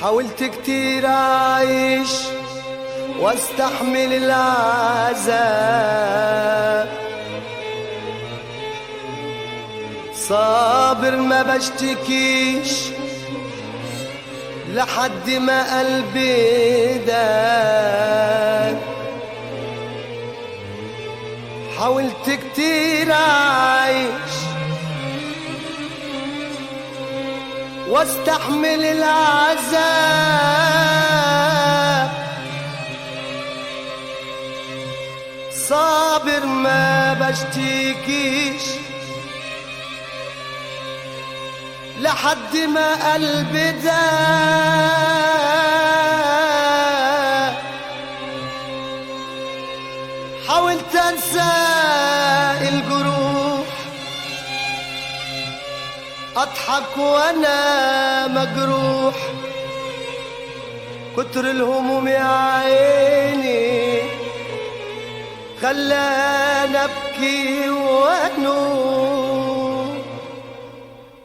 حاولت كتير أعيش واستحمل العذاب، صابر ما بشتكيش لحد ما قلبي داب. حاولت كتير أعيش واستحمل العذاب، صابر ما بشتكيش لحد ما قلبي داب. حاولت انسى الجروح، اضحك وانا مجروح، كتر الهموم يا عيني خلاني ابكي وانوح.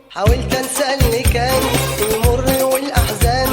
حاولت انسى اللي كان المر والاحزان،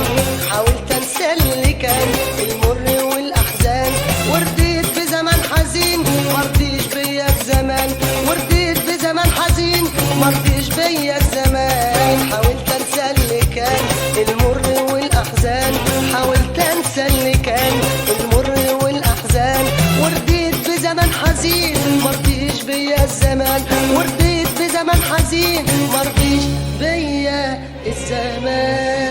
حاولت انسى اللي كان المر والاحزان، ورديت بزمن حزين مرضيش بيا الزمان، ورديت بزمن حزين مرضيش بيا الزمان. حاولت انسى اللي كان المر والاحزان، حاولت انسى اللي كان المر والاحزان، ورديت بزمن حزين مرضيش بيا الزمان، ورديت بزمن حزين مرضيش بيا الزمان.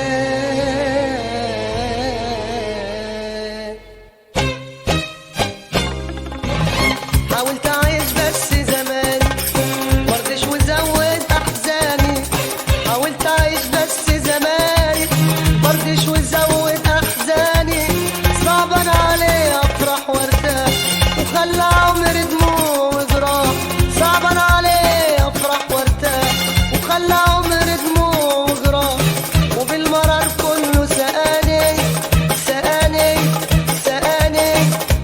حاولت اعيش بس زمان مرضيش وزود احزاني، حاولت اعيش بس زمان مرضيش وزود احزاني، صعبان علي افرح وارتاح وخلى عمري دموع وجراح، صعبان علي افرح وارتاح وخلى عمري دموع وجراح، وبالمرار كله سقاني سقاني سقاني،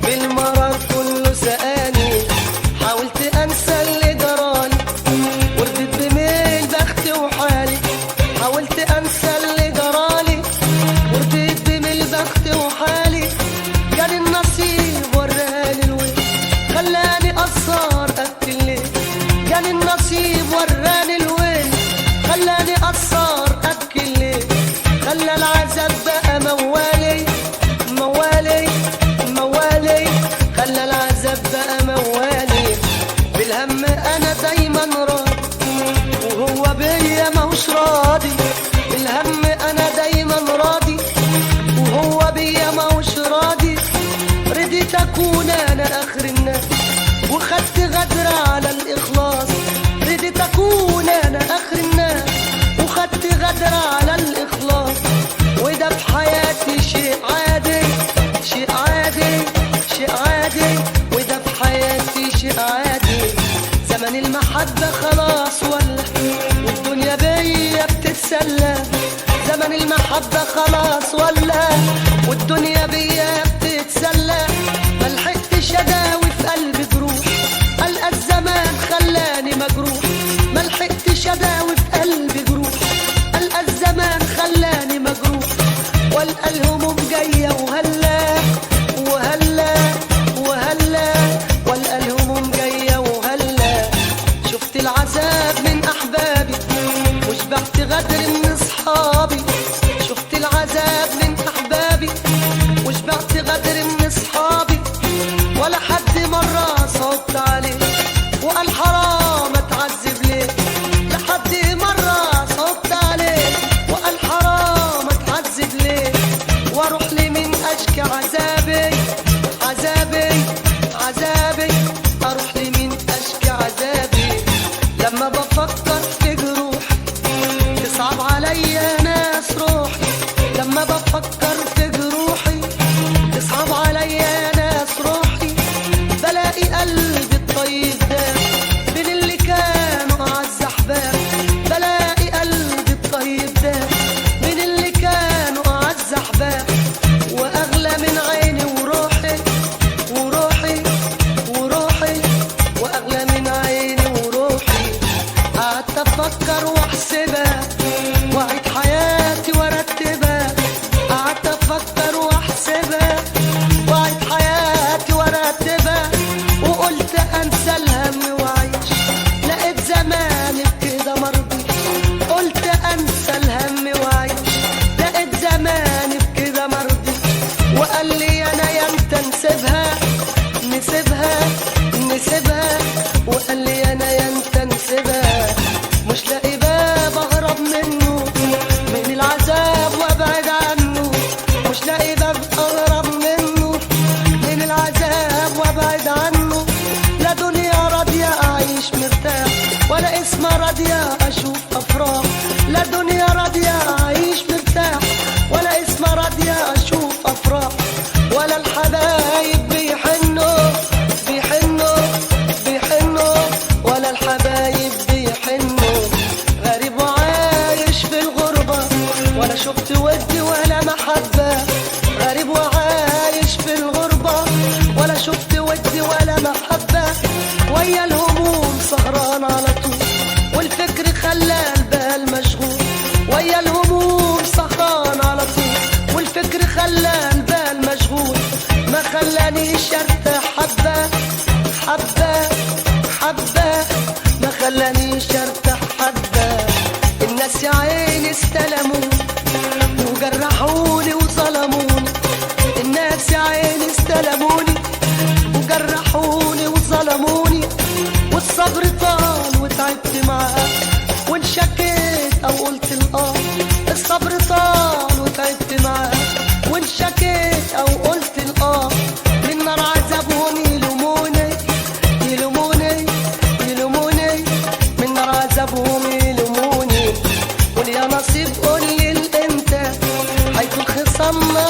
بالمرار كله سقاني. حاولت انسى اللي جرالي ورديت بميل بختي وحالي، حاولت انسى اللي جرالي ورديت بميل بختي وحالي، كان النصيب وراني الويل خلاني أقصر أبكي الليل، كان النصيب وراني الويل خلاني أقصر أبكي الليل، خلى العذاب بقى موالي موالي موالي، خلى العذاب بقى موالي. بالهم أنا دايما راضي وهو بيا موش راضي، بالهم أنا دايما راضي وهو بيا موش راضي، رضيت أكون أنا آخر الناس وخدت غدر على الإخلاص، رضيت أكون أنا آخر الناس وخدت غدر على الإخلاص، وده في حياتي شيء عادي شيء عادي شيء عادي، وده في حياتي شيء عادي. زمن المحبة خلاص ولا والدنيا بيا بتتسلى، زمن المحبة خلاص ولا والدنيا بيا بتتسلى، ملحقتش اداوي في قلبي جروح، ألقى الزمان خلاني مجروح، ملحقتش اداوي في قلبي جروح، ألقى الزمان خلاني مجروح، والقى الهموم جاية وهلا وهلا وهلا، والقى الهموم جاية وهلا. شفت العذاب من أحبابي وشبعت غدر من أصحابي، شفت العذاب من أحبابي شفت ود ولا محبة، غريب وعايش في الغربة، ولا شفت ود ولا محبة. ويا الهموم سهران على طول، والفكر خلى البال مشغول. ويا الهموم سهران على طول، والفكر خلى البال مشغول. ما خلانيش ارتاح حبة حبة حبة، ما خلانيش ارتاح حبة. الناس يا عيني استلموني وجرحوني وظلموني، الناس يا عيني استلموني وجرحوني وظلموني. والصبر طال وتعبت معاه، وانشكيت او قلت الاه. الصبر طال وتعبت معاه، وانشكيت او قلت الاه. من نار عذابهم يلوموني يلوموني يلوموني، من نار عذابهم يلوموني. قول يا نصيب قول لي الامتى هيكون خصامنا